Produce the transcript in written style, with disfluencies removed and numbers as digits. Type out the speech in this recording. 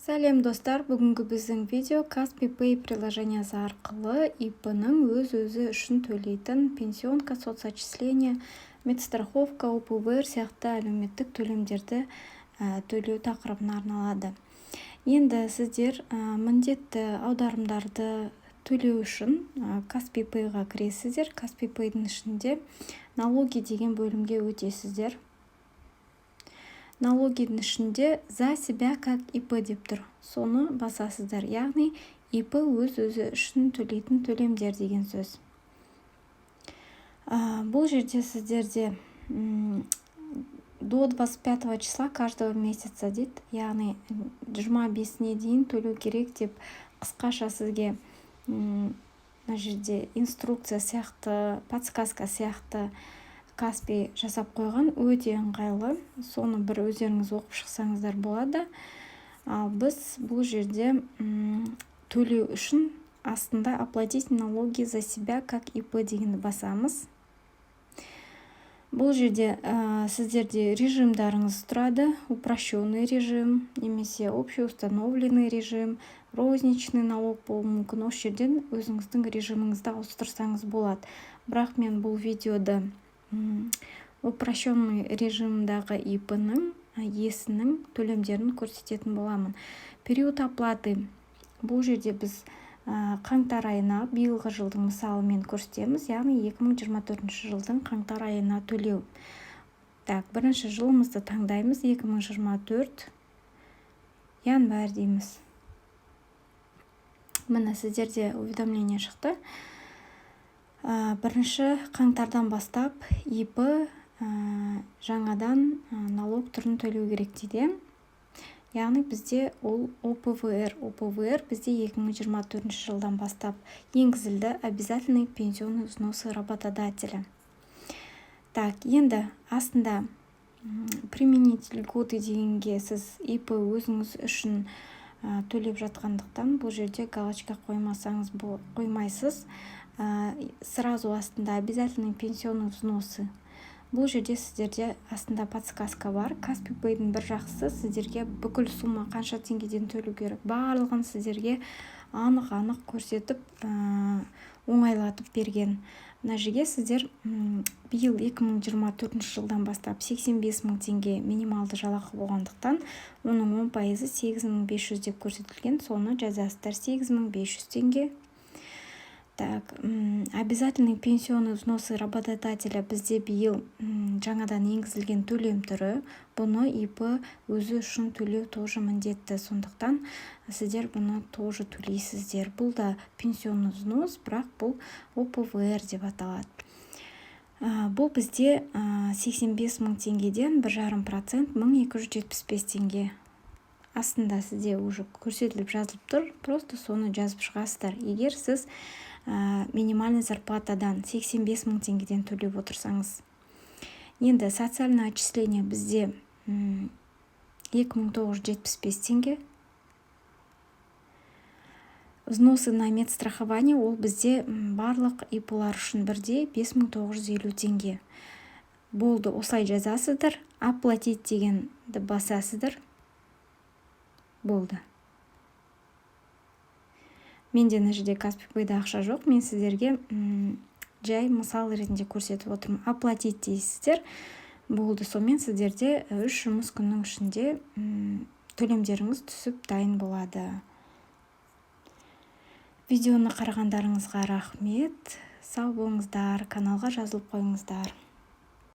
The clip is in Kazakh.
Сәлем достар, бүгінгі біздің видео Kaspi Pay приложениясы арқылы ИП-ның өз-өзі үшін төлейтін пенсионка, соцотчисление, медстраховка, ОПВР сияқты әлеуметтік төлемдерді төлеу тақырыбына арналады. Енді сіздер міндетті аударымдарды төлеу үшін Kaspi Pay-ға кіресіздер. Kaspi Pay-дің ішінде налоги деген бөлімге өтесіздер. Налогидің ішінде за себя как ИП деп тұр. Соны басасыздар. Яғни ИП өз-өзі үшін төлейтін төлемдер деген сөз. Бұл жерде сіздерде до 25 числа каждого месяца дейді. Яғни 25-не дейін төлеу керек деп қысқаша сізге мына жерде инструкция сияқты, подсказка сияқты Kaspi жасап қойған, өте ыңғайлы. Соны бір өздеріңіз оқып шықсаңыздар болады. Ал біз бұл жерде төлеу үшін астында оплатить налоги за себя как ИП дегенді басамыз. Бұл жерде сіздерде режимдарыңыз тұрады. Упрощенный режим, немесе общеустановленный режим, розничный налог болуы мүмкін. Осы жерден өзіңіздің режиміңізді ауыстырсаңыз болады. Бірақ мен бұл видеода упрощенный режимдағы ИП-ның иесінің төлемдерін көрсететін боламын. Период оплаты. Бұл жерде біз қаңтар айына, биылғы жылдың мысалымен көрсетеміз, яғни 2024 жылдың қаңтар айына төлеу. Бірінші жылымызды таңдаймыз, 2024 январь дейміз. Міне сіздерде уведомление шықты. Бірінші қаңтардан бастап ИП жаңадан налог түрін төлеу керек дейді. Яғни бізде ол ОПВР бізде 2024 жылдан бастап енгізілді. Обязательный пенсионный взносы работодателя. Енді астында применитель льготы дегенге сіз ИП өзіңіз үшін төлеп жатқандықтан бұл жерде галочка қоймайсыз. Сразу астында обязательный пенсионный взносы. Бұл жерде сіздерде астында подсказка бар. Kaspi Pay-дің бір жақсы сіздерге бүкіл сумма қанша теңгеден төлеу керек. Барлығын сіздерге анық көрсетіп, оңайлатып берген. Мына жерге сіздер биыл 2024 жылдан бастап 85 мың теңге минималды жалақы болғандықтан, оның 10% 8500 деп көрсетілген. Соны жазасыздар 8500 теңге. Обязательный пенсионный взносы работодателя бізде биыл жаңадан енгізілген төлем түрі. Бұны ИП өзі үшін төлеу тоже міндетті. Сондықтан сіздер бұны тоже төлейсіздер. Бұл да пенсионный взнос, бірақ бұл ОПВР деп аталады. Бұл бізде 85 мың теңгеден 1,5% 1275 теңге. Астында сізде уже көрсетіліп жазылып тұр. Просто соны жазып шығасыздар. Егер сіз минимальный зарплатадан 85 мың теңгеден төлеп отырсаңыз. Енді социальное отчисление бізде 2975 теңге. Взносы на медстрахование ол бізде барлық ИП-лар үшін бірде 5950 теңге. Болды, осылай жазасыздар. Оплатить дегенді басасыздар. Болды. Менде мына жерде Kaspi Pay-да ақша жоқ. Мен сіздерге жай мысал ретінде көрсетіп отырмын. Оплатить дейсіздер. Болды. Сонымен сіздерде 3 жұмыс күннің ішінде төлемдеріңіз түсіп дайын болады. Видеоны қарағандарыңызға рахмет. Сау болыңыздар. Каналға жазылып қойыңыздар.